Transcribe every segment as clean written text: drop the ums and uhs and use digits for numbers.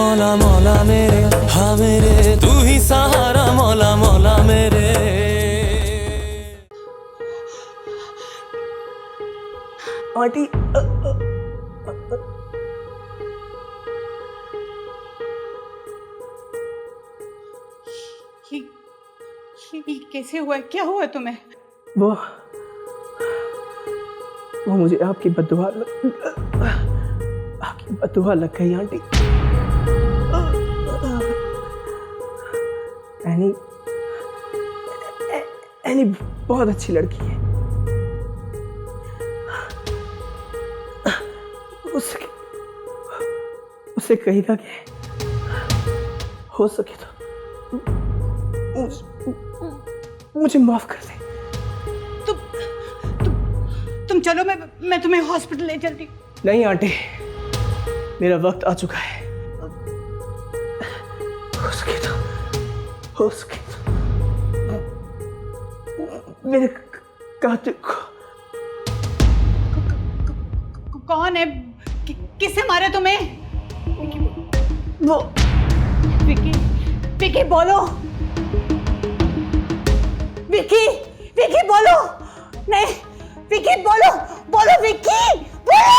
मौला मौला मेरे, हाँ मेरे तू ही सहारा, मौला मौला मेरे। आंटी ये कैसे हुआ है? क्या हुआ तुम्हें? वो मुझे आपकी बद्दुआ लग गई आंटी। एनी बहुत अच्छी लड़की है। उससे कहेगा कि हो सके तो मुझे माफ कर दे। तुम चलो, मैं तुम्हें हॉस्पिटल ले चलती। नहीं आंटी, मेरा वक्त आ चुका है। हो सके तो मेरे कातिल को। कौन है? किसने मारा तुम्हें? वो विकी बोलो। विकी बोलो। नहीं विकी बोलो विकी बोलो।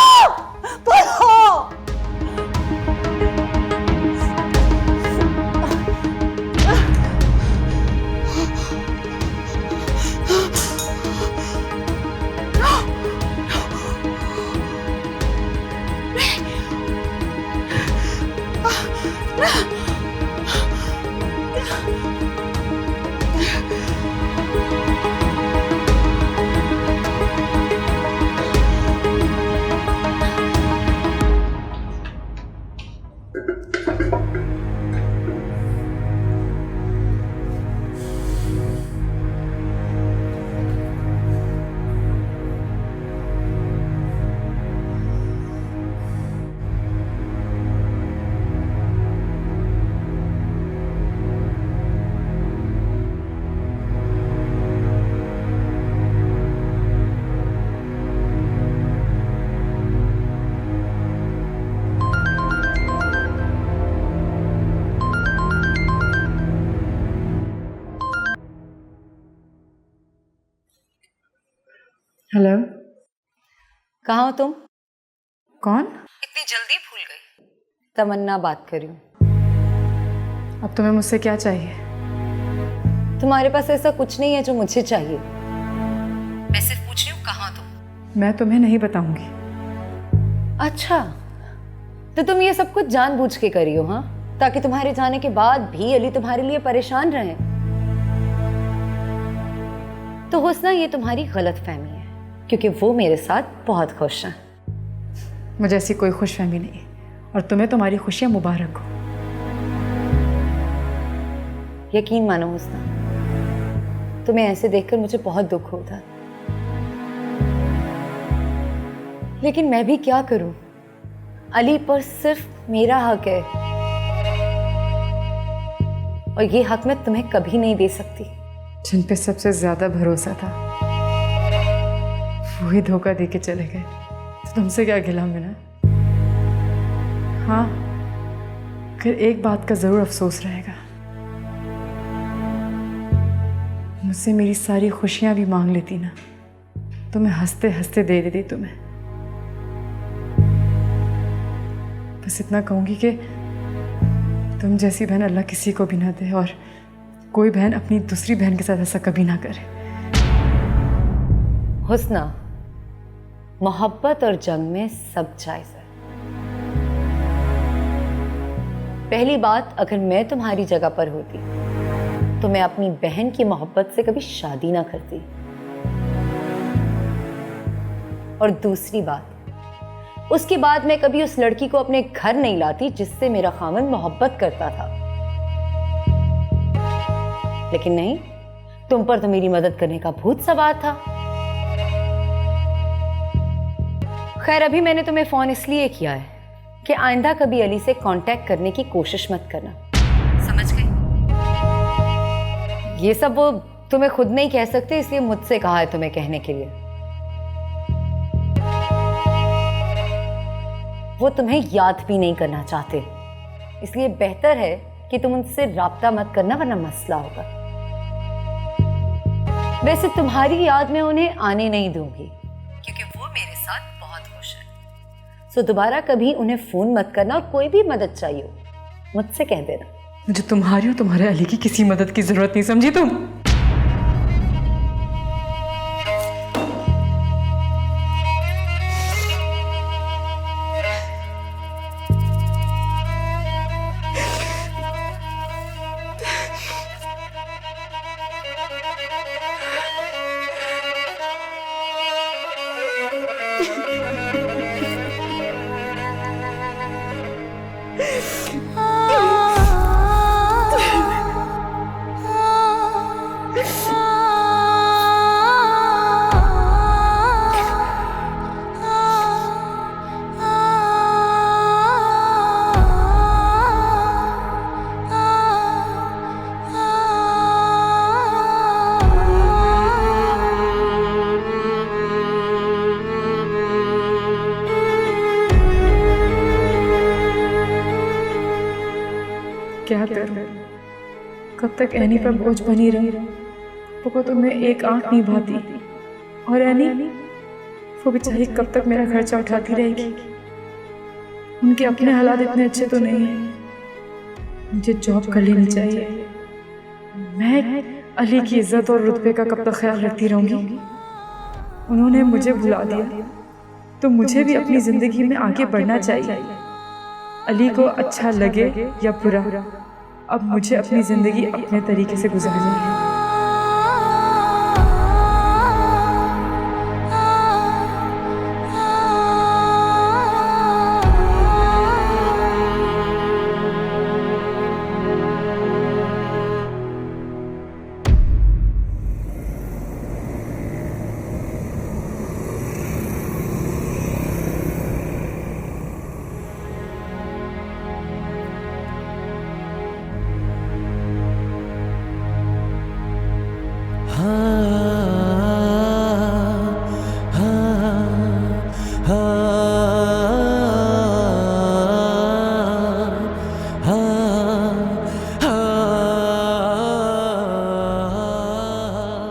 हेलो, कहाँ हो तुम? कौन? इतनी जल्दी भूल गई? तमन्ना बात कर रही हूँ। अब तुम्हें मुझसे क्या चाहिए? तुम्हारे पास ऐसा कुछ नहीं है जो मुझे चाहिए। मैं सिर्फ पूछ रही हूँ कहाँ तुम? मैं तुम्हें नहीं बताऊंगी। अच्छा, तो तुम ये सब कुछ जानबूझ के करी हो, हाँ? ताकि तुम्हारे जाने के बाद भी अली तुम्हारे लिए परेशान रहे। तो हुस्ना, ये तुम्हारी गलतफहमी है, क्योंकि वो मेरे साथ बहुत खुश हैं। मुझे ऐसी कोई खुशफहमी नहीं, और तुम्हें तुम्हारी खुशियां मुबारक हो। यकीन मानो हुस्ना, तुम्हें ऐसे देखकर मुझे बहुत दुख होता, लेकिन मैं भी क्या करूं? अली पर सिर्फ मेरा हक है, और ये हक मैं तुम्हें कभी नहीं दे सकती। जिन पे सबसे ज्यादा भरोसा था वही धोखा दे के चले गए, तो तुमसे क्या गिला मिला? हाँ, फिर एक बात का जरूर अफसोस रहेगा, मुझसे मेरी सारी खुशियां भी मांग लेती ना, तो मैं हंसते हंसते दे देती तुम्हें। बस इतना कहूंगी कि तुम जैसी बहन अल्लाह किसी को भी ना दे, और कोई बहन अपनी दूसरी बहन के साथ ऐसा कभी ना करे। हुस्ना, मोहब्बत और जंग में सब जायज है। पहली बात, अगर मैं तुम्हारी जगह पर होती तो मैं अपनी बहन की मोहब्बत से कभी शादी ना करती। और दूसरी बात, उसके बाद मैं कभी उस लड़की को अपने घर नहीं लाती जिससे मेरा खामन मोहब्बत करता था। लेकिन नहीं, तुम पर तो मेरी मदद करने का भूत सवार था। खैर, अभी मैंने तुम्हें फोन इसलिए किया है कि आइंदा कभी अली से कांटेक्ट करने की कोशिश मत करना, समझ गई? ये सब वो तुम्हें खुद नहीं कह सकते, इसलिए मुझसे कहा है तुम्हें कहने के लिए। वो तुम्हें याद भी नहीं करना चाहते, इसलिए बेहतर है कि तुम उनसे राब्ता मत करना, वरना मसला होगा। वैसे तुम्हारी याद में उन्हें आने नहीं दूंगी, क्योंकि वो मेरे साथ बहुत खुश है। सो दोबारा कभी उन्हें फोन मत करना, और कोई भी मदद चाहिए हो मुझसे कह देना। मुझे तुम्हारी और तुम्हारे अली की किसी मदद की जरूरत नहीं, समझी तुम? क्या करूं? कब तक एनी पर बोझ बनी रही? वो तो मैं एक आंख नहीं भाती, और एनी वो बेचारी कब तक मेरा खर्चा उठाती रहेगी? उनके अपने हालात इतने अच्छे तो नहीं हैं। मुझे जॉब कर लेनी चाहिए। मैं अली की इज्जत और रुतबे का कब तक ख्याल रखती रहूंगी? उन्होंने मुझे भुला दिया, तो मुझे भी अपनी जिंदगी में आगे बढ़ना चाहिए। अली को अच्छा लगे या बुरा, अब मुझे अपनी जिंदगी अपने तरीके से गुजारनी है।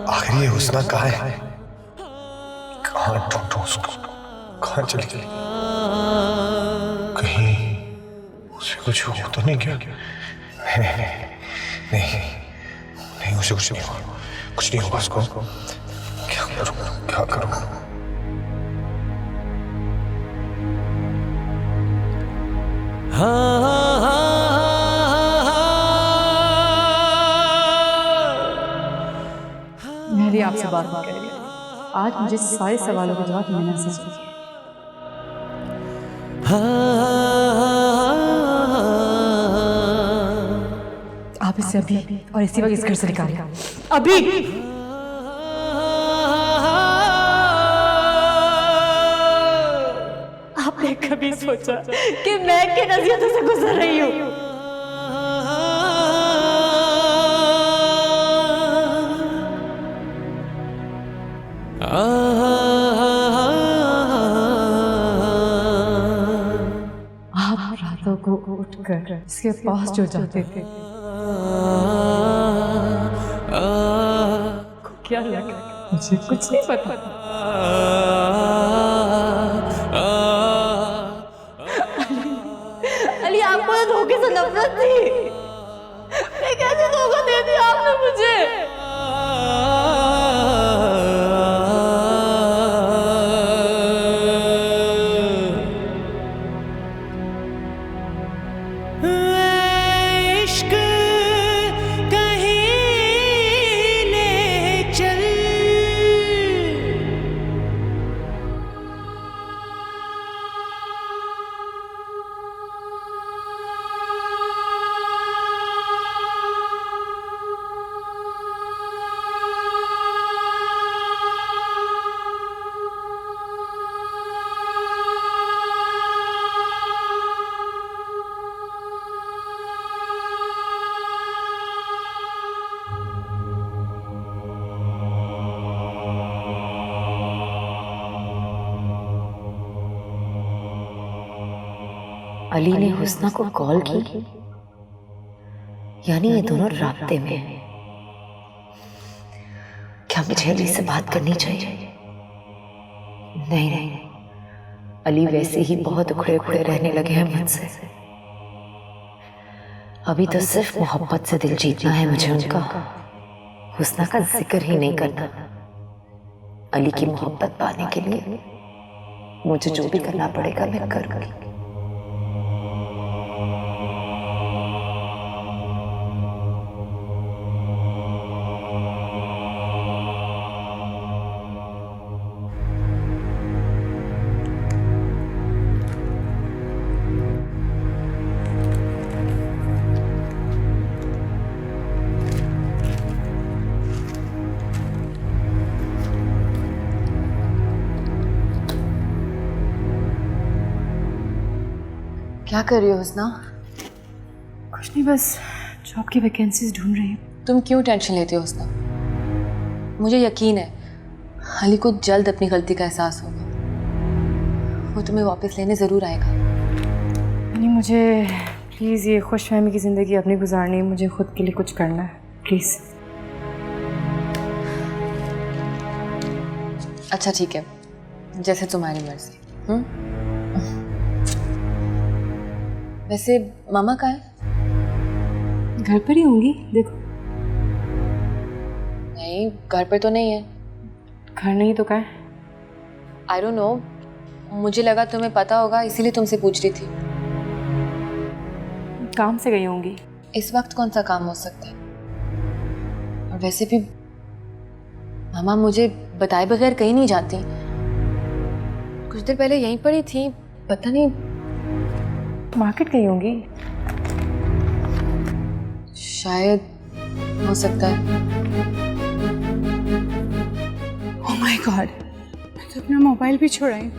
आखिर ये हुस्ना कहाँ है? कहाँ ढूंढूं उसको? कहाँ चली गई? कहीं उसे कुछ हो तो नहीं क्या? नहीं उसे कुछ नहीं होगा, कुछ नहीं होगा उसको। क्या करूं, क्या करूं? मेरी आपसे बात नहीं करेगी। आज मुझे सारे सवालों के जवाब मिलना चाहिए। आप इसे अभी और इसी वक्त इस घर से निकालें। अभी आपने कभी सोचा कि मैं किन अज़ियतों से गुजर रही हूँ? आप रातों को उठकर इसके पास जो जाते थे, क्या लगा? मुझे कुछ नहीं पता। अली, आपको तो धोखे से नफरत थी। मैं कैसे धोखा दे दिया आपने मुझे? अली ने हुस्ना को कॉल की यानी ये दोनों राब्ते में हैं। क्या मुझे अली से बात करनी चाहिए? नहीं नहीं, अली वैसे ही बहुत उखड़े उखड़े रहने लगे हैं मुझसे। अभी तो सिर्फ मोहब्बत से दिल जीतना है मुझे उनका, हुस्ना का जिक्र ही नहीं करना। अली की मोहब्बत पाने के लिए मुझे जो भी करना पड़ेगा मैं करूंगी। क्या कर रही हो हुस्ना? कुछ नहीं, बस जॉब की वैकेंसीज ढूंढ रही हूँ। तुम क्यों टेंशन लेती हो हुस्ना? मुझे यकीन है अली को जल्द अपनी गलती का एहसास होगा। वो तुम्हें वापस लेने ज़रूर आएगा। नहीं, मुझे प्लीज़ ये खुशफहमी की ज़िंदगी अपनी गुजारनी है। मुझे खुद के लिए कुछ करना है, प्लीज़। अच्छा ठीक है, जैसे तुम्हारी मर्जी। वैसे मामा कहाँ है? घर पर ही होंगी, देखो। नहीं, घर पर तो नहीं है। घर नहीं तो कहाँ है? आई डोंट नो, मुझे लगा तुम्हें पता होगा इसीलिए तुमसे पूछ रही थी। काम से गई होंगी। इस वक्त कौन सा काम हो सकता है? और वैसे भी मामा मुझे बताए बगैर कहीं नहीं जाती। कुछ देर पहले यहीं पर ही थी, पता नहीं। मार्केट गई होंगी शायद, हो सकता है। ओह माय गॉड, मैं तो अपना मोबाइल भी छुड़ाई।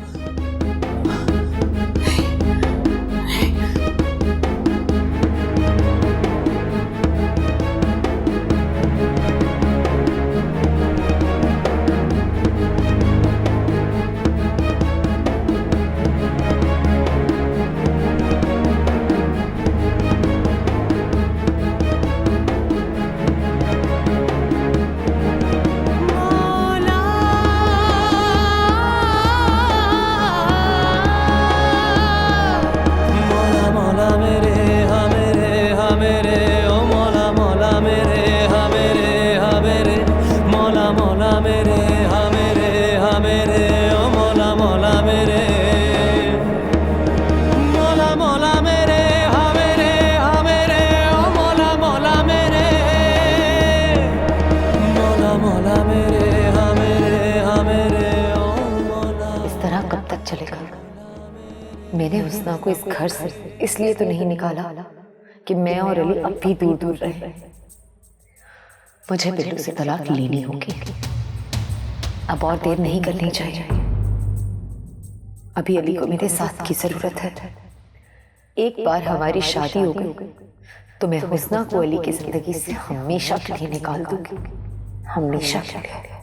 मैंने हुस्ना को इस घर से इसलिए तो नहीं निकाला कि मैं और अली अब भी दूर दूर रहे। मुझे बिल्लू से तलाक लेनी होगी। अब और देर नहीं करनी चाहिए। अभी अली को मेरे साथ की जरूरत है। एक बार हमारी शादी हो गई तो मैं हुस्ना को अली की जिंदगी से हमेशा के लिए निकाल दूंगी, हमेशा के लिए।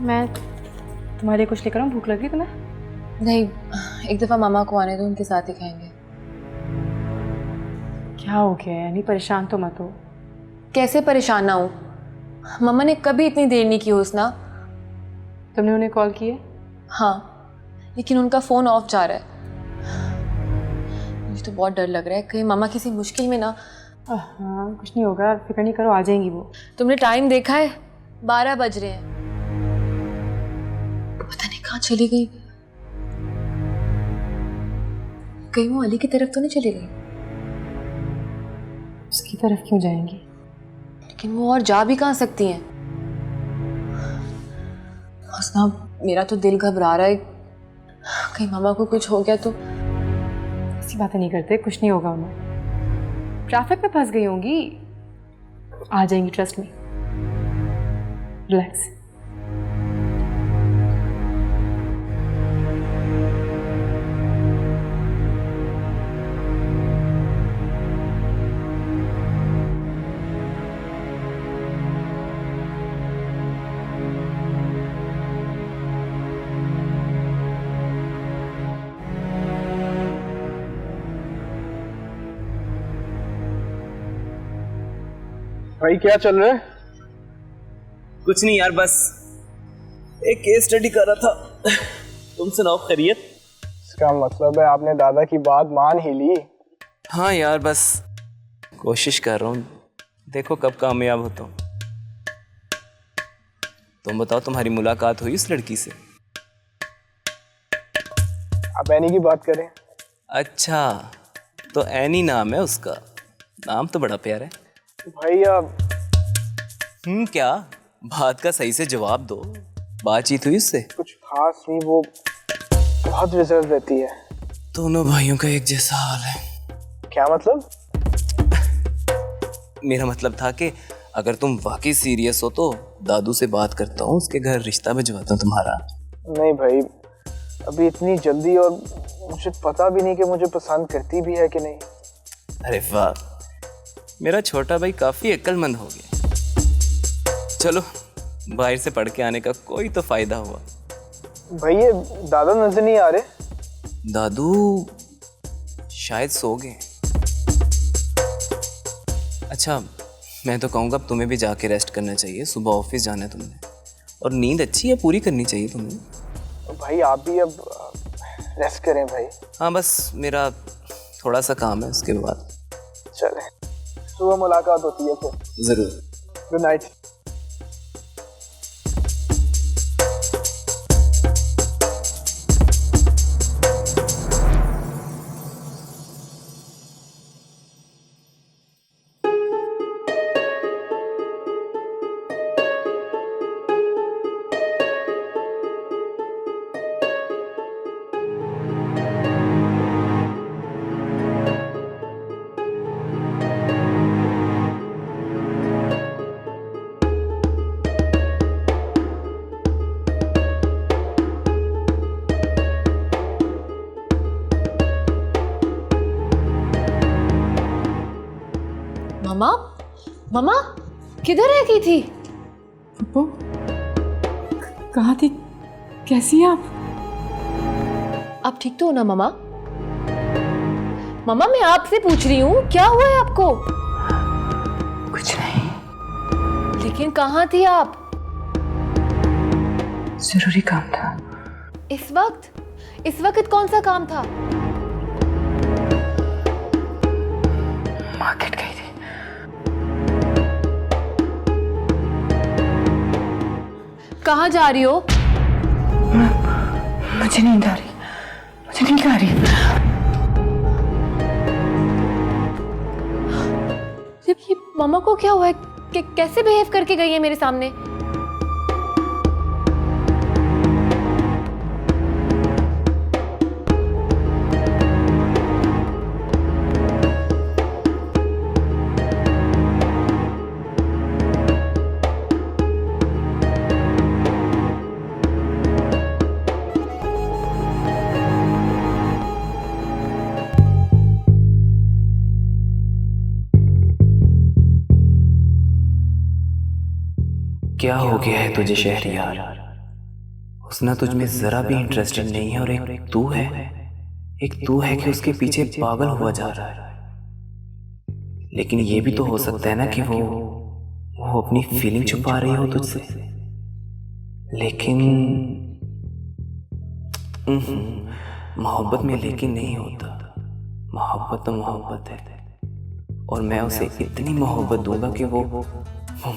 मैं तुम्हारे कुछ लेकर आऊं? भूख लगी तुम्हें? नहीं, एक दफ़ा मामा को आने दो, उनके साथ ही खाएंगे। क्या हो गया है? नहीं, परेशान तो मत हो। कैसे परेशान ना हूँ? मम्मा ने कभी इतनी देर नहीं की हुस्ना। तुमने उन्हें कॉल किया? हाँ, लेकिन उनका फ़ोन ऑफ जा रहा है। मुझे तो बहुत डर लग रहा है कहीं मामा किसी मुश्किल में ना। हाँ, कुछ नहीं होगा, फिक्र नहीं करो, आ जाएंगी वो। तुमने टाइम देखा है? 12 बज रहे हैं। पता नहीं कहाँ चली गई। कहीं वो अली की तरफ तो नहीं चली गई? उसकी तरफ क्यों जाएंगी? लेकिन वो और जा भी कहाँ सकती हैं? हुस्ना, मेरा तो दिल घबरा रहा है, कहीं मामा को कुछ हो गया तो। ऐसी बातें नहीं करते, कुछ नहीं होगा उन्हें। ट्रैफिक में फंस गई होंगी, आ जाएंगी, ट्रस्ट मी। रिलैक्स। भाई क्या चल रहा है? कुछ नहीं यार, बस एक केस स्टडी कर रहा था। तुम सुनाओ, खैरियत? इसका मतलब है आपने दादा की बात मान ही ली। हाँ यार, बस कोशिश कर रहा हूँ, देखो कब कामयाब होता हूँ। तुम बताओ, तुम्हारी मुलाकात हुई उस लड़की से? आप एनी की बात करें? अच्छा, तो एनी नाम है उसका। नाम तो बड़ा प्यारा है। भाई आप क्या बात का सही से जवाब दो। बातचीत हुई उससे? कुछ खास नहीं, वो बहुत रिजर्व रहती है। दोनों भाइयों का एक जैसा हाल है। क्या मतलब? मेरा मतलब था कि अगर तुम वाकई सीरियस हो तो दादू से बात करता हूँ, उसके घर रिश्ता भिजवाता हूँ तुम्हारा। नहीं भाई, अभी इतनी जल्दी, और मुझे पता भी नहीं कि मुझे पसंद करती भी है कि नहीं। अरे वाह, मेरा छोटा भाई काफी अक्लमंद हो गया। चलो, बाहर से पढ़ के आने का कोई तो फायदा हुआ। भाई ये दादा नजर नहीं आ रहे? दादू शायद सो गए। अच्छा, मैं तो कहूँगा अब तुम्हें भी जाके रेस्ट करना चाहिए। सुबह ऑफिस जाना है तुमने, और नींद अच्छी है, पूरी करनी चाहिए तुम्हें। भाई आप भी अब रेस्ट करें भाई। हाँ, बस मेरा थोड़ा सा काम है, उसके बाद चले, सुबह मुलाकात होती है फिर। जरूर। Good night. मम्मा, मम्मा किधर रह गई थी? पप्पू, कहाँ थी? कैसी हैं आप? आप ठीक तो हो ना मम्मा? मम्मा मैं आपसे पूछ रही हूँ, क्या हुआ है आपको? कुछ नहीं। लेकिन कहाँ थी आप? जरूरी काम था। इस वक्त कौन सा काम था? मार्केट गई थी। कहाँ जा रही हो? मुझे नींद आ रही, मुझे नींद आ रही। ये मम्मा को क्या हुआ है? कैसे बिहेव करके गई है मेरे सामने? क्या हो गया है तुझे शहरियार? उसना तुझ में जरा भी इंटरेस्टेड नहीं है, और एक तू है कि उसके पीछे पागल हुआ जा रहा है। लेकिन ये भी तो हो सकता है ना कि वो अपनी फीलिंग छुपा रही हो तुझसे। लेकिन मोहब्बत में लेकिन नहीं होता। मोहब्बत तो मोहब्बत है, और मैं उसे इतनी मोहब्बत दूंगा कि वो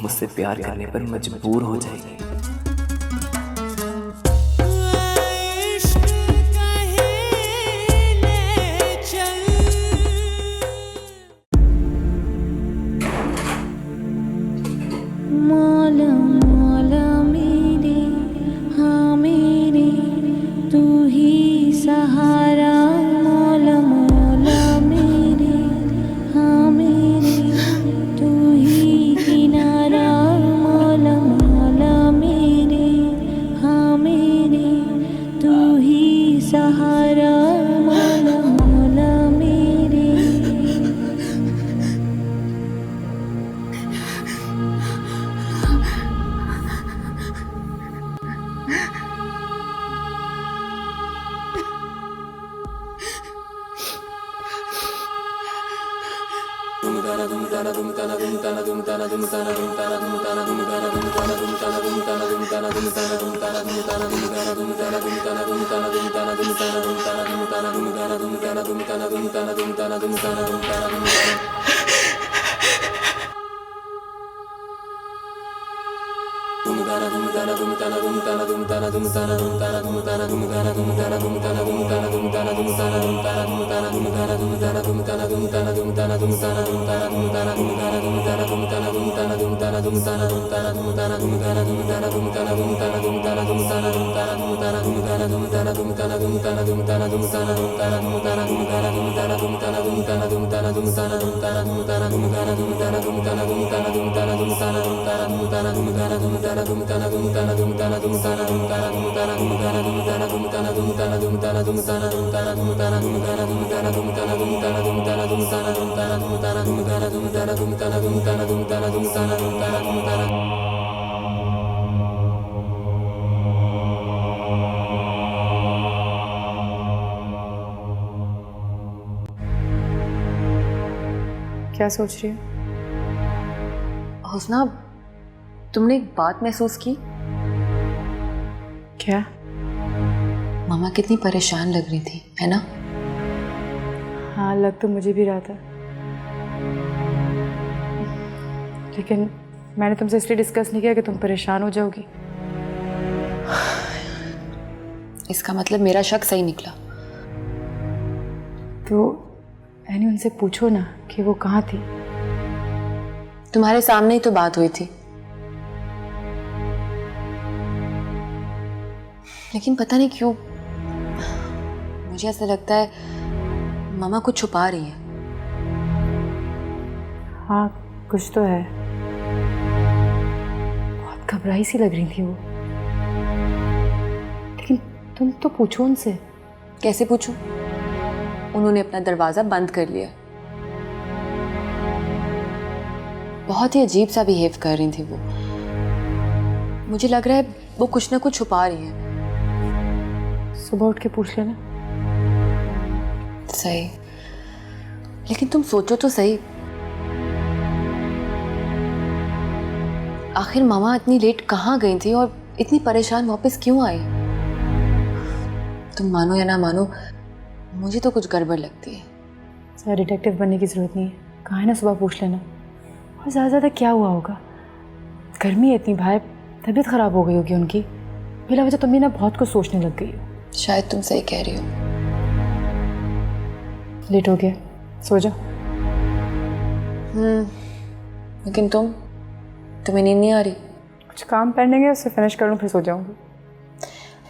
मुझसे प्यार करने पर मजबूर हो जाएगी। मौला मौला मेरे, हाँ मेरे, तू ही सहारा। मौला मौला मेरे, हाँ मेरे, तू ही किनारा। मौला मौला क्या सोच रही हो? हुस्ना, तुमने एक बात महसूस की? क्या? मामा कितनी परेशान लग रही थी, है ना? हाँ, लग तो मुझे भी रहा था, लेकिन मैंने तुमसे इसलिए डिस्कस नहीं किया कि तुम परेशान हो जाओगी। इसका मतलब मेरा शक सही निकला। तो एनी उनसे पूछो ना कि वो कहाँ थी। तुम्हारे सामने ही तो बात हुई थी। लेकिन पता नहीं क्यों मुझे ऐसा लगता है मामा कुछ छुपा रही है। हाँ, कुछ तो है। बहुत घबराई सी लग रही थी वो। लेकिन तुम तो पूछो उनसे। कैसे पूछूं? उन्होंने अपना दरवाजा बंद कर लिया। बहुत ही अजीब सा बिहेव कर रही थी वो। मुझे लग रहा है वो कुछ ना कुछ छुपा रही है। सुबह उठ के पूछ लेना। सही, लेकिन तुम सोचो तो सही, आखिर मामा इतनी लेट कहाँ गई थी और इतनी परेशान वापस क्यों आई? तुम मानो या ना मानो, मुझे तो कुछ गड़बड़ लगती है। सर, डिटेक्टिव बनने की जरूरत नहीं है। कहाँ है ना, सुबह पूछ लेना। और ज़्यादा क्या हुआ होगा? गर्मी है इतनी बाहर, तबीयत ख़राब हो गई होगी उनकी। बिला वजह तुम भी ना बहुत कुछ सोचने लग गई हो। शायद तुम सही कह रही हो। लेट हो गया, सो जाओ। लेकिन तुम्हें नींद नहीं आ रही? कुछ काम पेंडिंग है, उससे फिनिश कर लूँ फिर सो जाऊँगी।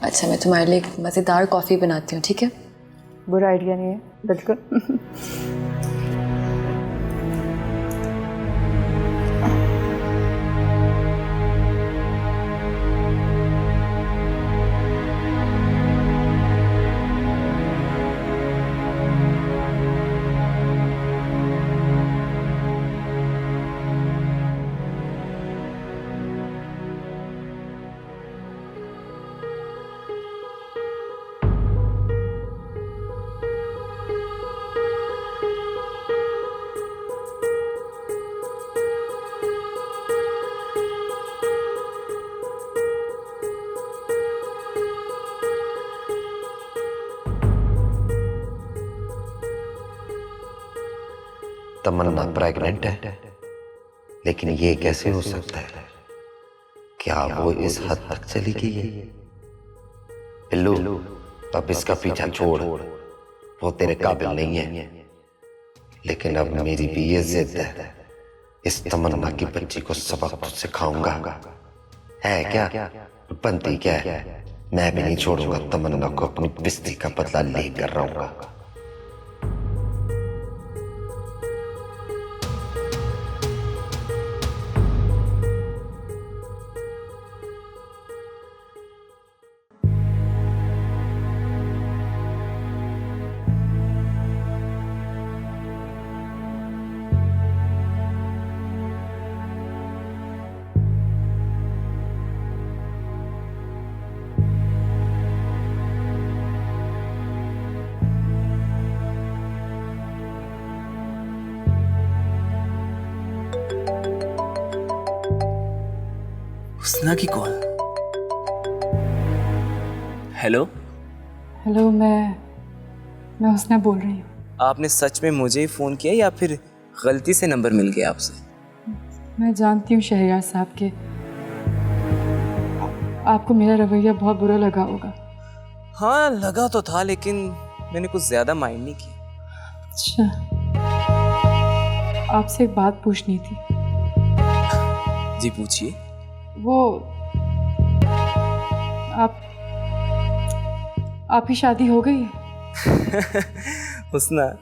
अच्छा, मैं तुम्हारे लिए एक मज़ेदार कॉफ़ी बनाती हूँ, ठीक है? बुरा आइडिया नहीं है, बिल्कुल। तमन्ना प्रेग्नेंट है, लेकिन ये कैसे हो सकता है? क्या वो इस हद तक चली गई है? बिल्लू, अब इसका पीछा छोड़, वो तेरे काबिल नहीं है। लेकिन अब मेरी भी ये जिद है, इस तमन्ना की बच्ची को सबक तो सिखाऊंगा। है क्या? बनती क्या है? मैं भी नहीं छोड़ूंगा तमन्ना को, अपनी बिस्ती का बदला लेकर रहूंगा। हुस्ना की कॉल। हेलो। हेलो, मैं हुस्ना बोल रही हूँ। आपने सच में मुझे ही फ़ोन किया या फिर गलती से नंबर मिल गया आपसे? मैं जानती हूँ शहरयार साहब के आपको मेरा रवैया बहुत बुरा लगा होगा। हाँ लगा तो था, लेकिन मैंने कुछ ज़्यादा माइंड नहीं किया। अच्छा, आपसे एक बात पूछनी थी। जी पूछिए। वो आपकी शादी हो गई है? हुस्ना,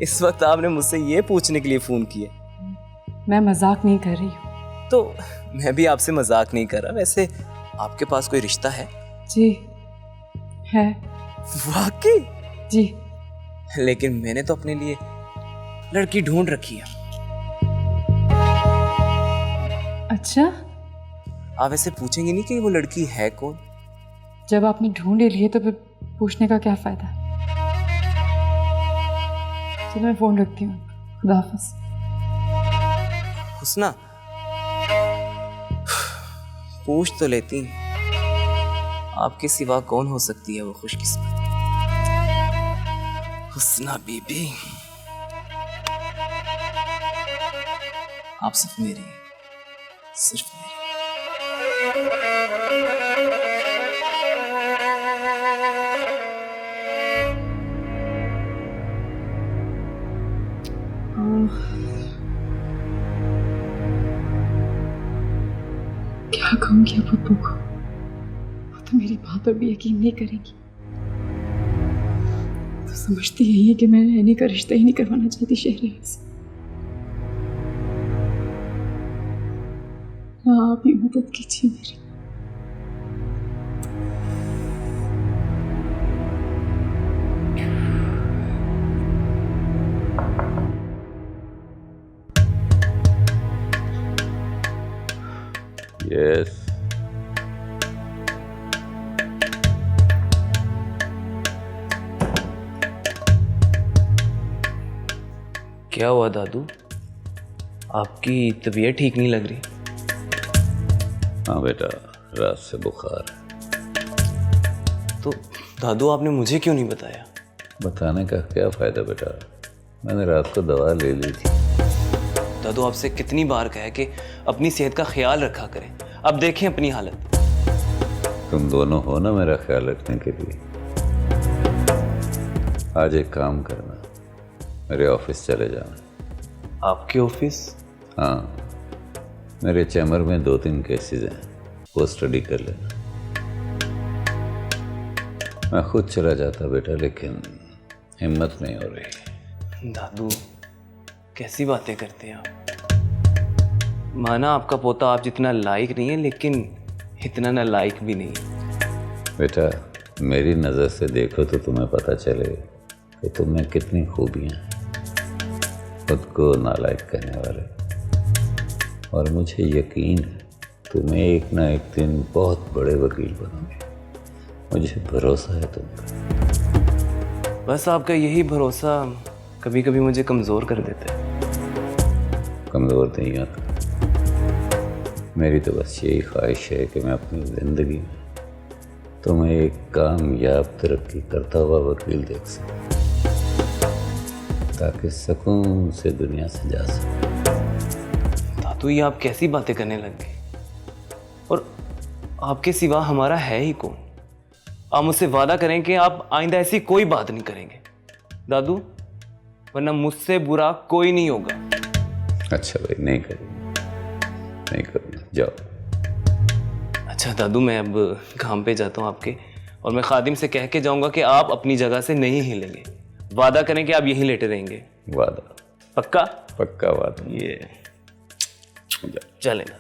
इस वक्त आपने मुझसे ये पूछने के लिए फ़ोन किया? मैं मजाक नहीं कर रही हूँ। तो मैं भी आपसे मजाक नहीं कर रहा। वैसे आपके पास कोई रिश्ता है? जी है। वाकई? जी। लेकिन मैंने तो अपने लिए लड़की ढूंढ रखी है। अच्छा, आप ऐसे पूछेंगे नहीं कि वो लड़की है कौन? जब आपने ढूंढ ही लिए तो फिर पूछने का क्या फायदा? चलो मैं फोन रखती हूँ। खुदा हाफिज। हुस्ना, पूछ तो लेती, आपके सिवा कौन हो सकती है वो खुशकिस्मत? हुस्ना बीबी, आप सिर्फ मेरी हैं, सिर्फ मेरी। क्या कहूँगी अब पप्पू को? वो तो मेरी बात पर भी यकीन नहीं करेंगी। तो समझती यही है कि मैं एनी का रिश्ता ही नहीं करवाना चाहती शहरयार से। आप ही मदद कीजिए मेरी। यस। क्या हुआ दादू, आपकी तबीयत ठीक नहीं लग रही? हाँ बेटा, रात से बुखार है। तो दादू आपने मुझे क्यों नहीं बताया? बताने का क्या फायदा बेटा, मैंने रात को दवा ले ली थी। दादू आपसे कितनी बार कहा है कि अपनी सेहत का ख्याल रखा करें। अब देखें अपनी हालत। तुम दोनों हो ना मेरा ख्याल रखने के लिए। आज एक काम करना, मेरे ऑफिस चले जाना। आपके ऑफिस? हाँ, मेरे चैम्बर में 2-3 केसेस हैं, वो स्टडी कर लेना। मैं खुद चला जाता बेटा, लेकिन हिम्मत नहीं हो रही। दादू कैसी बातें करते हैं आप? माना आपका पोता आप जितना लायक नहीं है, लेकिन इतना नालायक भी नहीं है। बेटा मेरी नज़र से देखो तो तुम्हें पता चले कि तुम में कितनी खूबियाँ हैं। खुद को नालायक कहने वाले, और मुझे यकीन है तुम्हें एक ना एक दिन बहुत बड़े वकील बनोगे। मुझे भरोसा है तुम पर। बस आपका यही भरोसा कभी कभी मुझे कमज़ोर कर देता है। कमज़ोर नहीं आता, मेरी तो बस यही ख्वाहिश है कि मैं अपनी ज़िंदगी में तुम्हें एक कामयाब तरक्की करता हुआ वकील देख सकूं, ताकि सुकून से दुनिया से जा सकूं। दादू ये आप कैसी बातें करने लग गए? और आपके सिवा हमारा है ही कौन? आप मुझसे वादा करें कि आप आइंदा ऐसी कोई बात नहीं करेंगे दादू, वरना मुझसे बुरा कोई नहीं होगा। अच्छा भाई, नहीं करूँगा, जाओ। अच्छा दादू, मैं अब काम पे जाता हूँ आपके, और मैं खादिम से कह के जाऊंगा कि आप अपनी जगह से नहीं हिलेंगे। वादा करें कि आप यहीं लेटे रहेंगे। वादा? पक्का? पक्का वादा। ये चलेगा।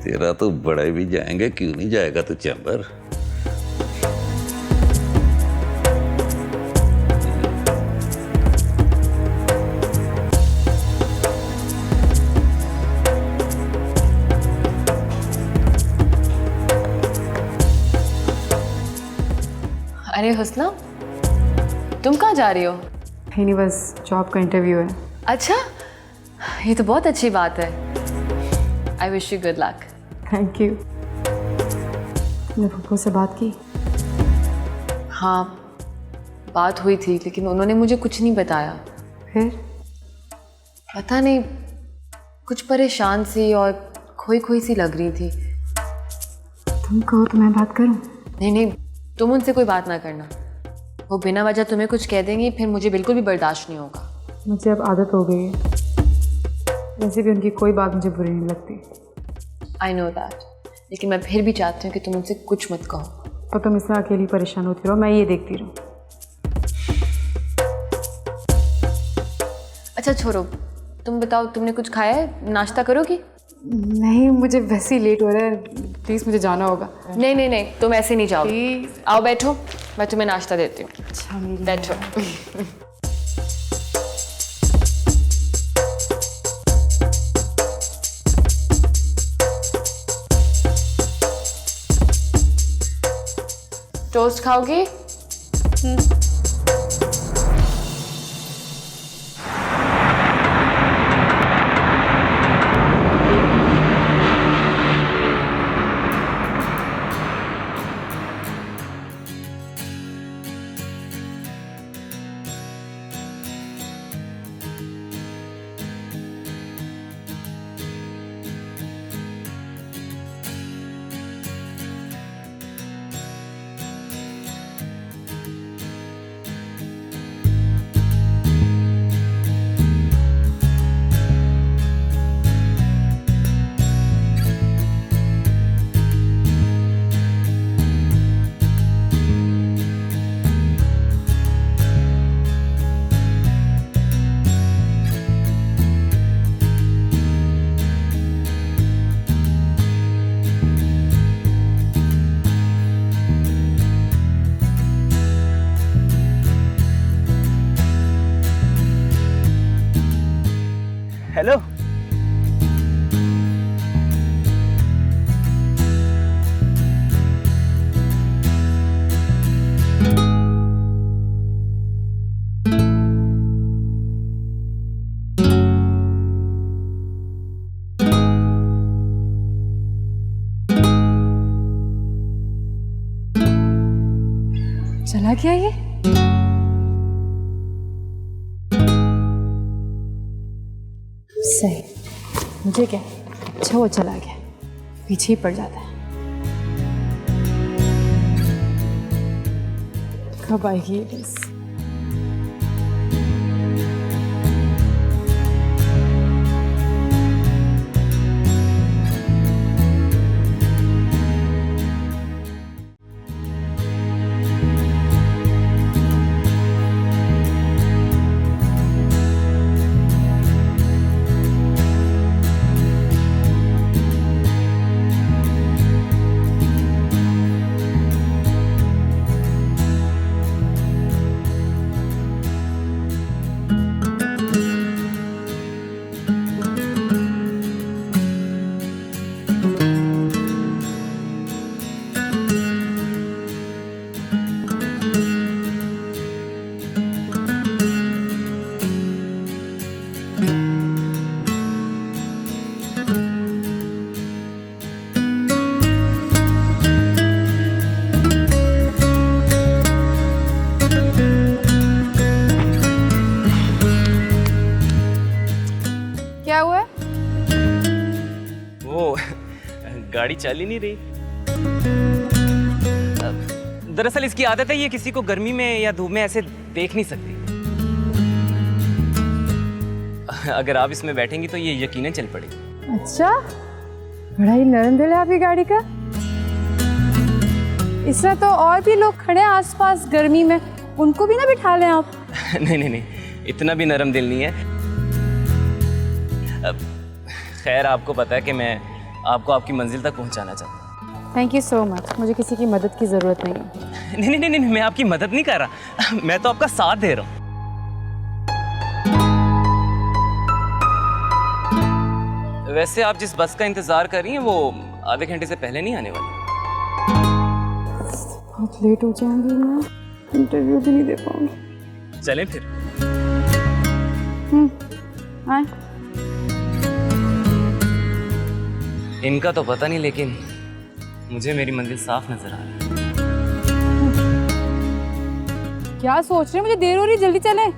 तेरा तो बड़ा भी जाएंगे, क्यों नहीं जाएगा तू चैम्बर? अरे हुस्ना, तुम कहाँ जा रही हो? कहीं नहीं, बस जॉब का इंटरव्यू है। अच्छा, ये तो बहुत अच्छी बात है। I wish you good luck. Thank you. तुमने फूफो से बात की? हाँ, बात हुई थी, लेकिन उन्होंने मुझे कुछ नहीं बताया। फिर? पता नहीं, कुछ परेशान सी और खोई खोई सी लग रही थी। तुम कहो तो मैं बात करूं? नहीं नहीं, तुम उनसे कोई बात ना करना। वो बिना वजह तुम्हें कुछ कह देंगी, फिर मुझे बिल्कुल भी बर्दाश्त नहीं होगा। मुझे अब आदत हो गई है। वैसे भी उनकी कोई बात मुझे बुरी नहीं लगती। आई नो दैट, लेकिन मैं फिर भी चाहती हूँ कि तुम उनसे कुछ मत कहो। तो तुम इसमें अकेली परेशान होती रहो, मैं ये देखती रहूँ। अच्छा छोड़ो, तुम बताओ, तुमने कुछ खाया है? नाश्ता करोगी? नहीं, मुझे वैसे ही लेट हो रहा है, प्लीज़ मुझे जाना होगा। नहीं नहीं नहीं, तुम ऐसे नहीं जाओ। आओ बैठो, मैं तुम्हें नाश्ता देती हूँ। अच्छा मेरी बैठो। टोस्ट खाओगी? हेलो। चला क्या ये? सही, मुझे क्या, अच्छा वो चला गया, पीछे ही पड़ जाता है। कब आएगी ये बस? क्या हुआ? वो गाड़ी चल ही नहीं रही। दरअसल इसकी आदत है, ये किसी को गर्मी में या धूप में ऐसे देख नहीं सकती। अगर आप इसमें बैठेंगी तो ये यकीनन चल पड़ेगी। अच्छा, बड़ा ही नरम दिल है आपकी गाड़ी का। इस तरह तो और भी लोग खड़े हैं आसपास गर्मी में, उनको भी ना बिठा लें आप। नहीं नहीं नहीं, इतना भी नरम दिल नहीं है। खैर, आपको पता है कि मैं आपको आपकी मंजिल तक पहुंचाना चाहता हूँ। थैंक यू सो मच, मुझे किसी की मदद की ज़रूरत नहीं है। नहीं नहीं नहीं, मैं आपकी मदद नहीं कर रहा, मैं तो आपका साथ दे रहा हूँ। वैसे आप जिस बस का इंतजार कर रही हैं वो आधे घंटे से पहले नहीं आने वाली। बहुत लेट हो जाऊंगी मैं, इंटरव्यू भी नहीं दे पाऊंगी। चलें फिर। हाँ? इनका तो पता नहीं, लेकिन मुझे मेरी मंजिल साफ नजर आ रही है। क्या सोच रहे हैं? मुझे देर हो रही, जल्दी चलें।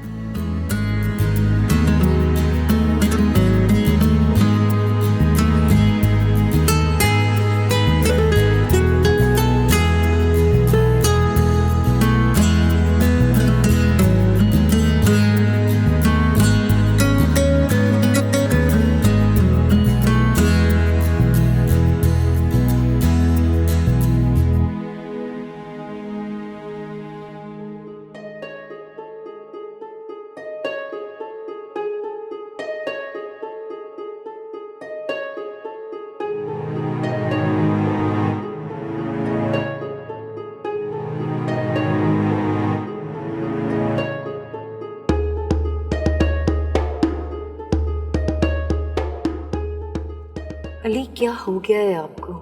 अली, क्या हो गया है आपको?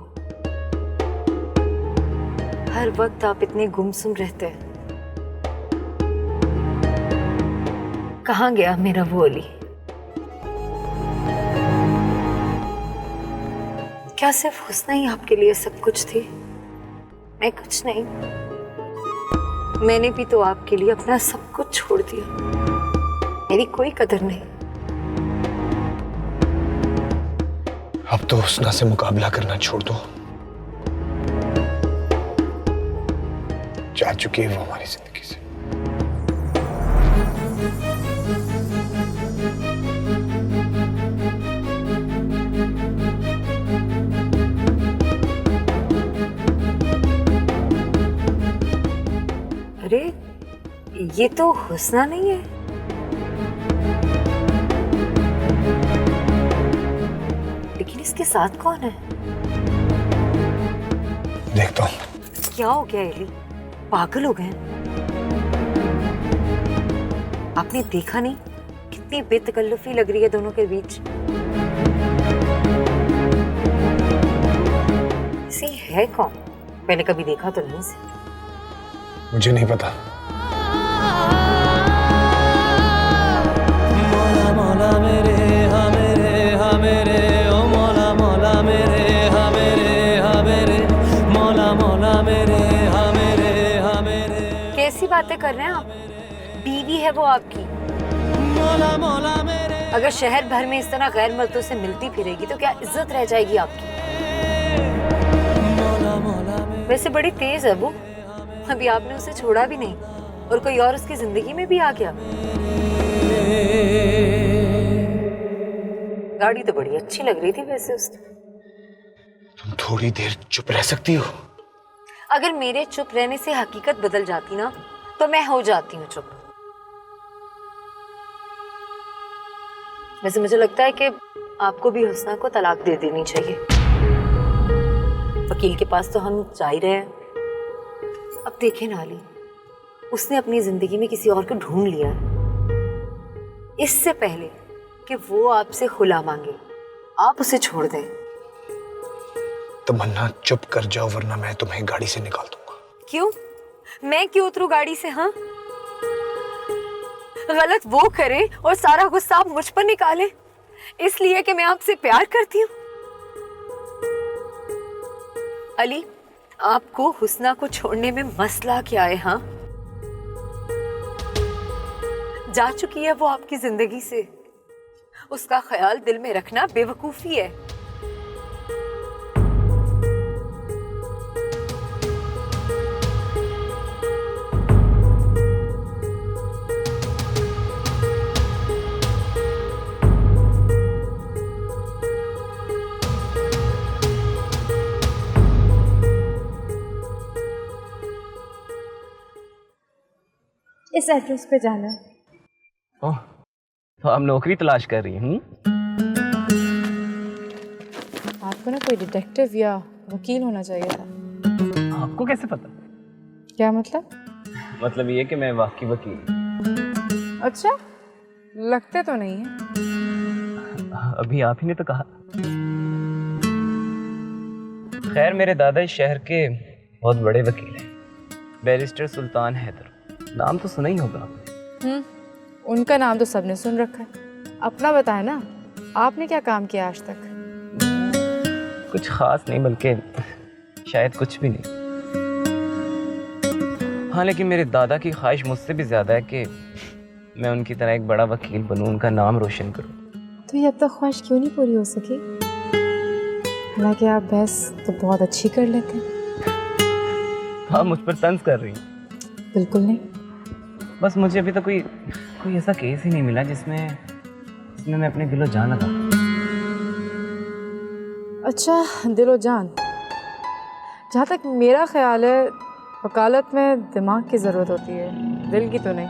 हर वक्त आप इतने गुमसुम रहते हैं। कहाँ गया मेरा वो अली? क्या सिर्फ हुस्ना ही आपके लिए सब कुछ थी? मैं कुछ नहीं। मैंने भी तो आपके लिए अपना सब कुछ छोड़ दिया। मेरी कोई कदर नहीं। अब तो हुस्ना से मुकाबला करना छोड़ दो। जा चुकी है वो हमारी जिंदगी से। अरे, ये तो हुस्ना नहीं है। लेकिन इसके साथ कौन है? देखता हूँ। क्या हो गया एली? पागल हो गए? आपने देखा नहीं कितनी बेतकल्लुफी लग रही है दोनों के बीच? इसे है कौन? पहले कभी देखा तो नहीं इसे। मुझे नहीं पता। मौला मौला मेरे हा मेरे हा मेरे ओ मौला मौला मेरे हा मेरे हा मेरे मौला मौला मेरे हा मेरे हा मेरे। कैसी बातें कर रहे हैं आप? बीवी है वो आपकी। मौला मौला मेरे। अगर शहर भर में इस तरह गैर मर्दों से मिलती फिरेगी तो क्या इज्जत रह जाएगी आपकी? मौला मौला मेरे। वैसे बड़ी तेज है वो। अभी आपने उसे छोड़ा भी नहीं और कोई और उसकी जिंदगी में भी आ गया। गाड़ी तो बड़ी अच्छी लग रही थी वैसे उसकी। तुम थोड़ी देर चुप रह सकती हो? अगर मेरे चुप रहने से हकीकत बदल जाती ना तो मैं हो जाती हूँ चुप। वैसे मुझे लगता है कि आपको भी हुस्ना को तलाक दे देनी चाहिए। वकील के पास तो हम जा ही रहे हैं। अब देखें नाली, उसने अपनी जिंदगी में किसी और को ढूंढ लिया है। इससे पहले कि वो आपसे खुला मांगे, आप उसे छोड़ दें। तमन्ना, चुप कर जाओ वरना मैं तुम्हें गाड़ी से निकाल दूंगा। क्यों? मैं क्यों उतरूं गाड़ी से? हाँ, गलत वो करे और सारा गुस्सा आप मुझ पर निकाले इसलिए कि मैं आपसे प्यार करती हूँ। अली, आपको हुस्ना को छोड़ने में मसला क्या है? हाँ, जा चुकी है वो आपकी जिंदगी से। उसका ख्याल दिल में रखना बेवकूफी है। इस एड्रेस पे जाना है। ओह, तो आप नौकरी तलाश कर रही हूँ? आपको ना कोई डिटेक्टिव या वकील होना चाहिए था। आपको कैसे पता? क्या मतलब? मतलब ये कि मैं वाकई वकील। अच्छा, लगते तो नहीं है। अभी आप ही ने तो कहा। खैर, मेरे दादा इस शहर के बहुत बड़े वकील हैं, बैरिस्टर सुल्तान हैदर। नाम तो सुना ही होगा आपने। उनका नाम तो सबने सुन रखा है। अपना बताएं ना, आपने क्या काम किया आज तक? कुछ खास नहीं, बल्कि शायद कुछ भी नहीं। हाँ, लेकिन मेरे दादा की ख्वाहिश मुझसे भी ज़्यादा है कि मैं उनकी तरह एक बड़ा वकील बनूं, उनका नाम रोशन करूं। तो ये अब तक ख्वाहिश क्यों नहीं पूरी हो सकी? हालांकि आप बहस तो बहुत अच्छी कर लेते हैं। आप मुझ पर तंज कर रही हैं? बिल्कुल नहीं। बस मुझे अभी तक कोई ऐसा केस ही नहीं मिला जिसमें मैं अपने दिलो जान लगा। अच्छा, दिलो जान। जहाँ तक मेरा ख्याल है, वकालत में दिमाग की ज़रूरत होती है, दिल की तो नहीं।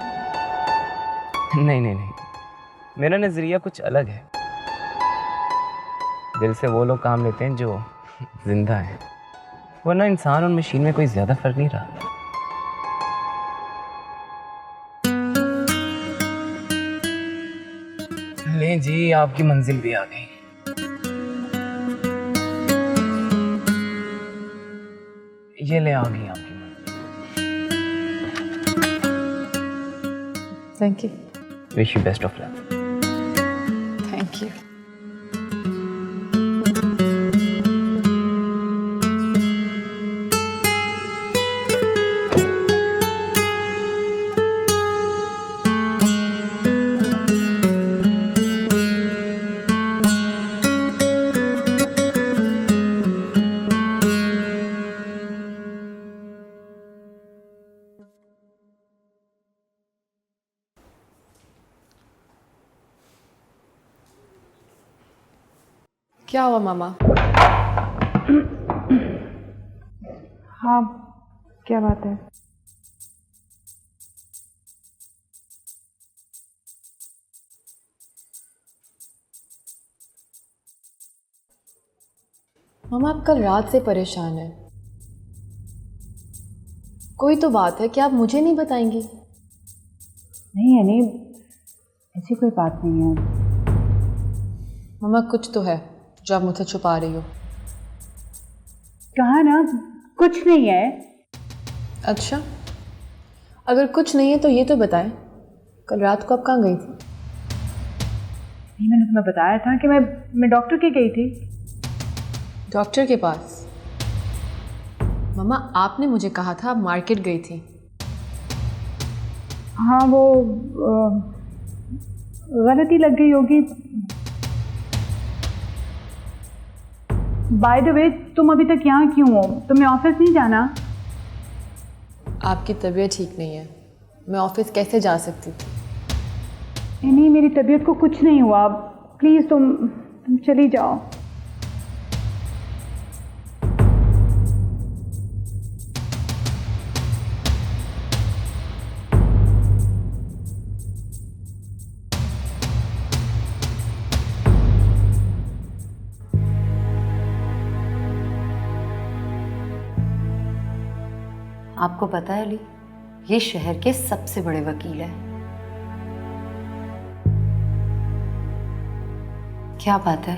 नहीं, मेरा नज़रिया कुछ अलग है। दिल से वो लोग काम लेते हैं जो जिंदा हैं, वरना इंसान और मशीन में कोई ज़्यादा फर्क नहीं रहा। ले जी, आपकी मंजिल भी आ गई। ये ले, आ गई आपकी मंजिल। Thank you. Wish you best of luck. Thank you. क्या हुआ मामा? हाँ, क्या बात है? मामा, आप कल रात से परेशान हैं। कोई तो बात है कि आप मुझे नहीं बताएंगी? नहीं यानी ऐसी कोई बात नहीं है। मामा, कुछ तो है जो आप मुझसे छुपा रही हो। कहा ना, कुछ नहीं है। अच्छा, अगर कुछ नहीं है तो ये तो बताएं, कल रात को आप कहाँ गई थी? नहीं, मैंने तुम्हें बताया था कि मैं डॉक्टर के गई थी। डॉक्टर के पास? मामा, आपने मुझे कहा था आप मार्केट गई थी। हाँ, वो गलती लग गई होगी। बाय द वे, तुम अभी तक यहाँ क्यों हो? तुम्हें ऑफिस नहीं जाना? आपकी तबीयत ठीक नहीं है, मैं ऑफिस कैसे जा सकती थी? नहीं, मेरी तबीयत को कुछ नहीं हुआ। प्लीज़ तुम चली जाओ। आपको पता है अली, ये शहर के सबसे बड़े वकील हैं। क्या बात है,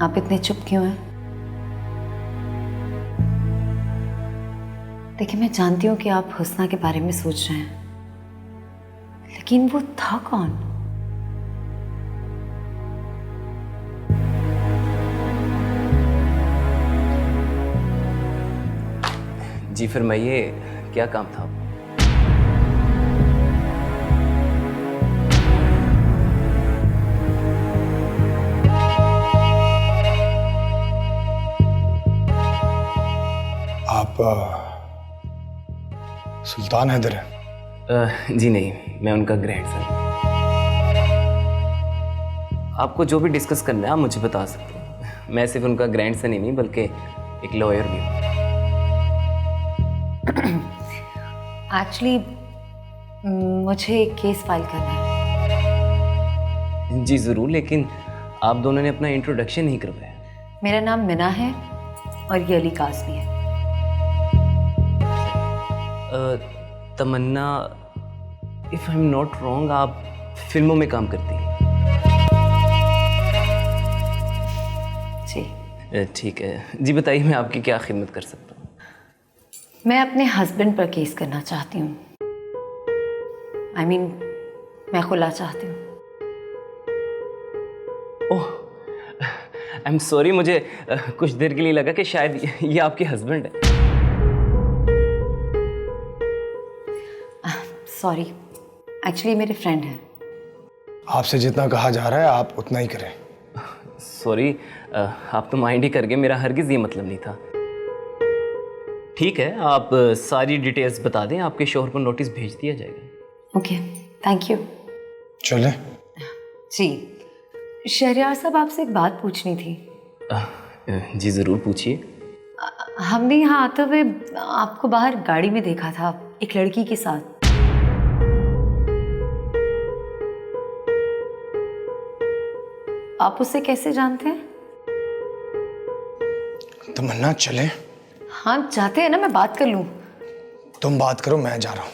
आप इतने चुप क्यों हैं? देखिए, मैं जानती हूँ कि आप हुस्ना के बारे में सोच रहे हैं, लेकिन वो था कौन? जी फरमाइए, क्या काम था? आप सुल्तान हैदर हैं? जी नहीं, मैं उनका ग्रैंडसन। आपको जो भी डिस्कस करना है आप मुझे बता सकते हैं। मैं सिर्फ उनका ग्रैंडसन ही नहीं बल्कि एक लॉयर भी हूँ। एक्चुअली मुझे एक केस फाइल करना है। जी ज़रूर, लेकिन आप दोनों ने अपना इंट्रोडक्शन नहीं करवाया। मेरा नाम मिना है और ये अली काज़मी है। Tamanna, if I am not wrong, आप फिल्मों में काम करती हैं? जी ठीक है। जी बताइए, मैं आपकी क्या खिदमत कर सकता हूँ? मैं अपने हस्बैंड पर केस करना चाहती हूँ। I mean, मैं खुला चाहती हूँ। ओह, आई एम सॉरी, मुझे कुछ देर के लिए लगा कि शायद ये आपके हस्बैंड है। सॉरी, एक्चुअली मेरे फ्रेंड हैं। आपसे जितना कहा जा रहा है आप उतना ही करें। सॉरी, आप तो माइंड ही कर गए, मेरा हरगिज़ ये मतलब नहीं था। ठीक है, आप सारी डिटेल्स बता दें, आपके शोहर को नोटिस भेज दिया जाएगा। Okay, thank you. चले? जी, शहरयार साहब आपसे एक बात पूछनी थी। जी ज़रूर पूछिए। हमने यहाँ आते हुए आपको बाहर गाड़ी में देखा था एक लड़की के साथ। आप उसे कैसे जानते हैं? तमन्ना चले? हाँ चाहते हैं ना, मैं बात कर लूं। तुम बात करो, मैं जा रहा हूं।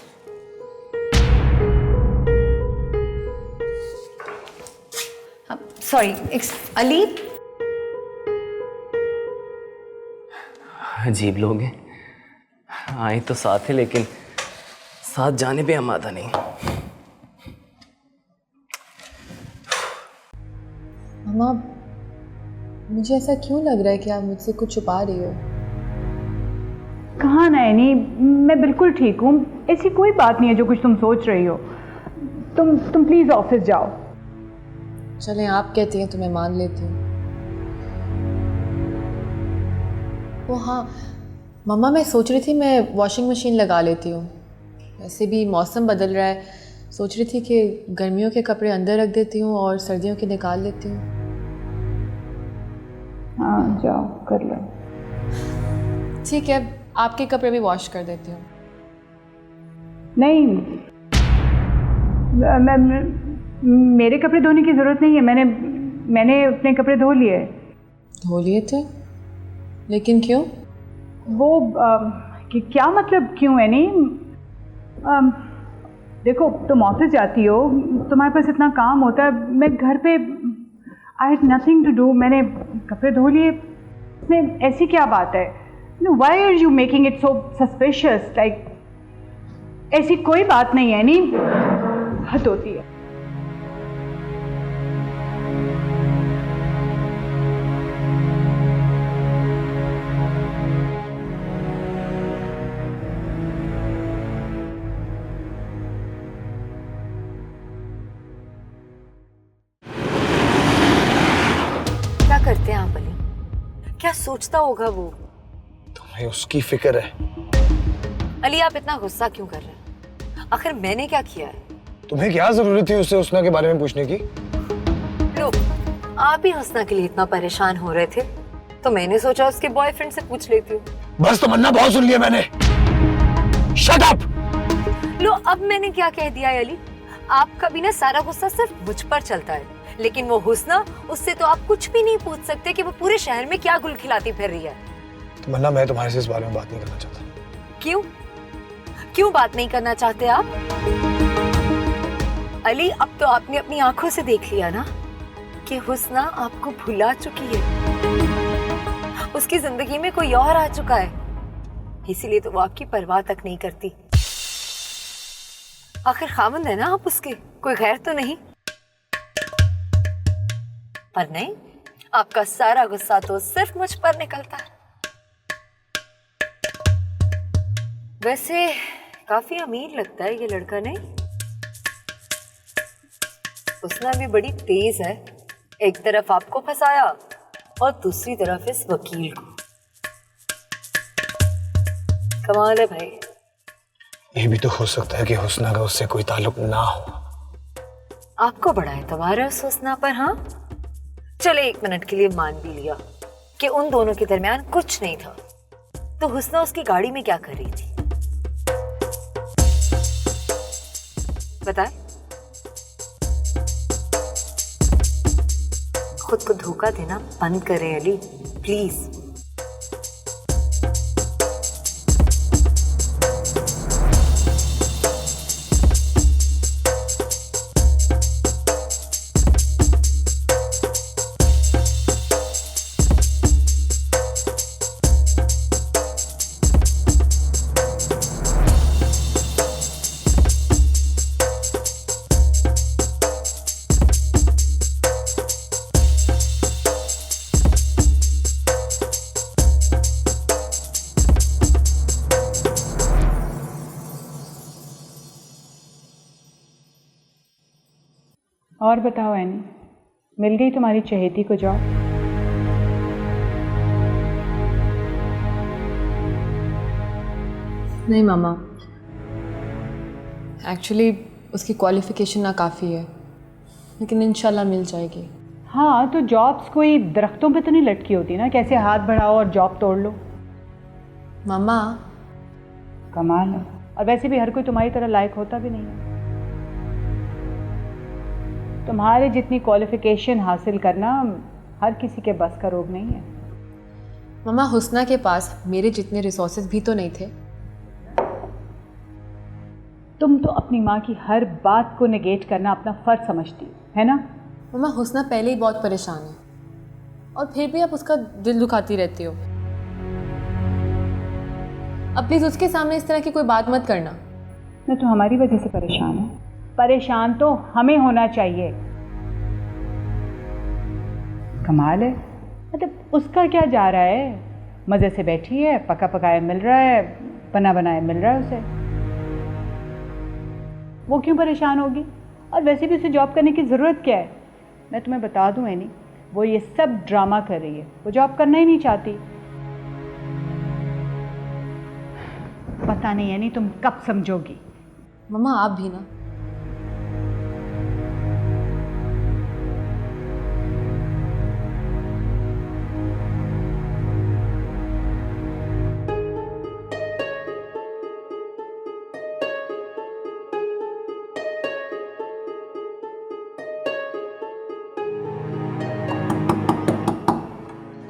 सॉरी, अली। अजीब लोग हैं, आए तो साथ है लेकिन साथ जाने पे आमादा नहीं। मामा, मुझे ऐसा क्यों लग रहा है कि आप मुझसे कुछ छुपा रही हो? कहाँ नैनी, मैं बिल्कुल ठीक हूँ, ऐसी कोई बात नहीं है जो कुछ तुम सोच रही हो। तुम प्लीज़ ऑफिस जाओ। चलें, आप कहती हैं तो मैं मान लेती हूँ। ओ हाँ मम्मा, मैं सोच रही थी मैं वॉशिंग मशीन लगा लेती हूँ। वैसे भी मौसम बदल रहा है, सोच रही थी कि गर्मियों के कपड़े अंदर रख देती हूँ और सर्दियों के निकाल लेती हूँ। हाँ जाओ, कर लो। ठीक है, आपके कपड़े भी वॉश कर देती हूँ। नहीं, मेरे कपड़े धोने की ज़रूरत नहीं है, मैंने अपने कपड़े धो लिए। धो लिए थे? लेकिन क्यों? वो क्या मतलब क्यों है? नहीं, देखो तुम ऑफिस जाती हो, तुम्हारे पास इतना काम होता है, मैं घर पे I had nothing to do, मैंने कपड़े धो लिए। इसमें ऐसी क्या बात है? Why are you making it so suspicious? Like ऐसी कोई बात नहीं है, नहीं हद होती है। क्या करते हैं आप अली? क्या सोचता होगा वो? तुम्हें उसकी फिक्र है? अली, आप इतना गुस्सा क्यों कर रहे हैं? आखिर मैंने क्या किया है? तुम्हें क्या जरूरत थी उससे हुस्ना के बारे में पूछने की? लो, आप ही हुस्ना के लिए इतना परेशान हो रहे थे तो मैंने सोचा उसके बॉयफ्रेंड से पूछ लेती हूँ। बस तमन्ना, बहुत सुन लिया मैंने। Shut up! लो, अब मैंने क्या कह दिया है अली? आपका भी ना सारा गुस्सा सिर्फ मुझ पर चलता है, लेकिन वो हुस्ना, उससे तो आप कुछ भी नहीं पूछ सकते कि वो पूरे शहर में क्या गुल खिलाती फिर रही है। तमन्ना, मैं तुम्हारे से इस बारे में बात नहीं करना चाहता। क्यों? क्यों बात नहीं करना चाहते आप? अली, अब तो आपने अपनी आंखों से देख लिया ना कि हुस्ना आपको भुला चुकी है। उसकी जिंदगी में कोई और आ चुका है, इसीलिए तो वो आपकी परवाह तक नहीं करती। आखिर खामंद है ना आप उसके, कोई गैर तो नहीं। पर नहीं, आपका सारा गुस्सा तो सिर्फ मुझ पर निकलता है। वैसे काफी अमीर लगता है ये लड़का, नहीं? उसने भी बड़ी तेज है, एक तरफ आपको फंसाया और दूसरी तरफ इस वकील को। कमाल है भाई। ये भी तो हो सकता है कि हुस्ना का उससे कोई ताल्लुक ना हो। आपको बड़ा एतबार है उस हुस्ना पर, हाँ? चले, एक मिनट के लिए मान भी लिया कि उन दोनों के दरमियान कुछ नहीं था, तो हुस्ना उसकी गाड़ी में क्या कर रही थी? बताए। खुद को धोखा देना बंद करें अली, प्लीज। और बताओ एनी, मिल गई तुम्हारी चहेती को जॉब? नहीं मामा, एक्चुअली उसकी क्वालिफिकेशन नाकाफ़ी है, लेकिन इंशाल्लाह मिल जाएगी। हाँ, तो जॉब्स कोई दरख्तों पे तो नहीं लटकी होती ना, कैसे हाथ बढ़ाओ और जॉब तोड़ लो। मामा कमाल है। और वैसे भी हर कोई तुम्हारी तरह लायक होता भी नहीं है। तुम्हारे जितनी क्वालिफिकेशन हासिल करना हर किसी के बस का रोग नहीं है। मामा, हुस्ना के पास मेरे जितने रिसोर्सेज भी तो नहीं थे। तुम तो अपनी माँ की हर बात को नेगेट करना अपना फ़र्ज समझती है ना? मामा, हुस्ना पहले ही बहुत परेशान है और फिर भी आप उसका दिल दुखाती रहती हो। अब प्लीज़ उसके सामने इस तरह की कोई बात मत करना। मैं तो हमारी वजह से परेशान हूँ। परेशान तो हमें होना चाहिए। कमाल है, मतलब उसका क्या जा रहा है? मज़े से बैठी है, पका पकाया मिल रहा है, बना बनाया मिल रहा है उसे। वो क्यों परेशान होगी? और वैसे भी उसे जॉब करने की ज़रूरत क्या है? मैं तुम्हें बता दूँ एनी, वो ये सब ड्रामा कर रही है। वो जॉब करना ही नहीं चाहती। पता नहीं एनी, तुम कब समझोगी? मामा, आप भी ना।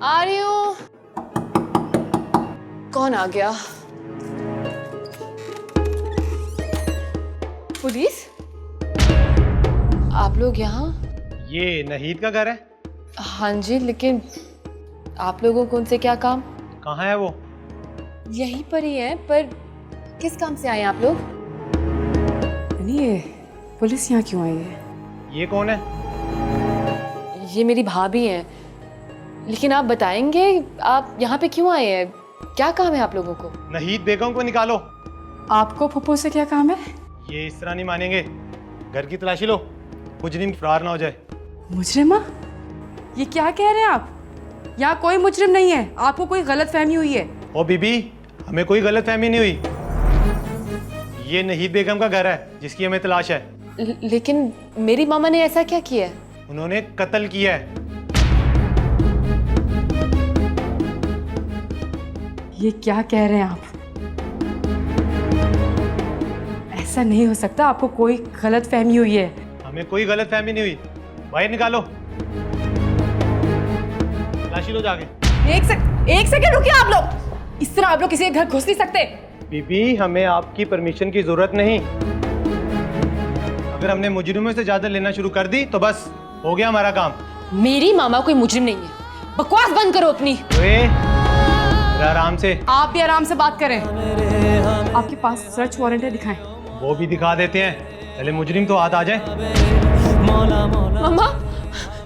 आ रही हूँ। कौन आ गया? पुलिस? आप लोग यहाँ? ये नहीद का घर है? हाँ जी, लेकिन आप लोगों को उनसे क्या काम? कहाँ है वो? यहीं पर ही है, पर किस काम से आए आप लोग? नहीं, पुलिस यहाँ क्यों आई है? ये कौन है? ये मेरी भाभी है, लेकिन आप बताएंगे आप यहाँ पे क्यों आए हैं? क्या काम है आप लोगों को? नहीद बेगम को निकालो। आपको फुप्पो से क्या काम है? ये इस तरह नहीं मानेंगे। घर की तलाशी लो, मुजरिम फरार ना हो जाए। मुजरिमा? ये क्या कह रहे हैं आप? यहाँ कोई मुजरिम नहीं है। आपको कोई गलत फहमी हुई है। ओ बीबी, हमें कोई गलत फहमी नहीं हुई। ये नहीद बेगम का घर है जिसकी हमें तलाश है। लेकिन मेरी मामा ने ऐसा क्या किया है? उन्होंने कत्ल किया है। ये क्या कह रहे हैं आप? ऐसा नहीं हो सकता। आपको कोई गलत फहमी हुई है। हमें कोई गलत फहमी नहीं हुई। बाहर निकालो, तलाशी लो जाके। एक सेकंड रुकिए आप लोग। इस तरह आप लोग किसी के घर घुस नहीं सकते। बीबी, हमें आपकी परमिशन की जरूरत नहीं। अगर हमने मुजरिमों से ज्यादा लेना शुरू कर दी तो बस हो गया हमारा काम। मेरी मामा कोई मुजरिम नहीं है। बकवास बंद करो अपनी। आराम से। आप भी आराम से बात करें। आपके पास सर्च वारंट है, दिखाएं। वो भी दिखा देते हैं, पहले मुजरिम तो हाथ आ जाए। मामा,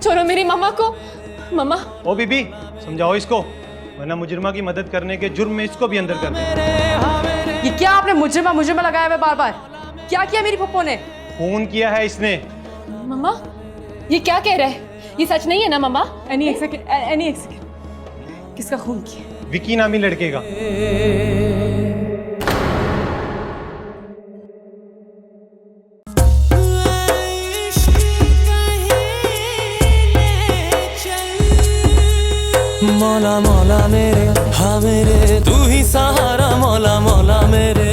छोड़ो मेरी मामा को। मामा। ओ बीबी, समझाओ इसको, वरना मुजरिमा की मदद करने के जुर्म में इसको भी अंदर कर दे। ये क्या आपने मुजरिमा लगाया हुआ बार बार? क्या किया मेरी पप्पो ने? खून किया है इसने। मामा, ये क्या कह रहा है? ये सच नहीं है ना मामा? एनी एक सेकंड। किसका खून किया? विकी नामी लड़के का। मौला मौला मेरे, हाँ मेरे, तू ही सहारा। मौला मौला मेरे।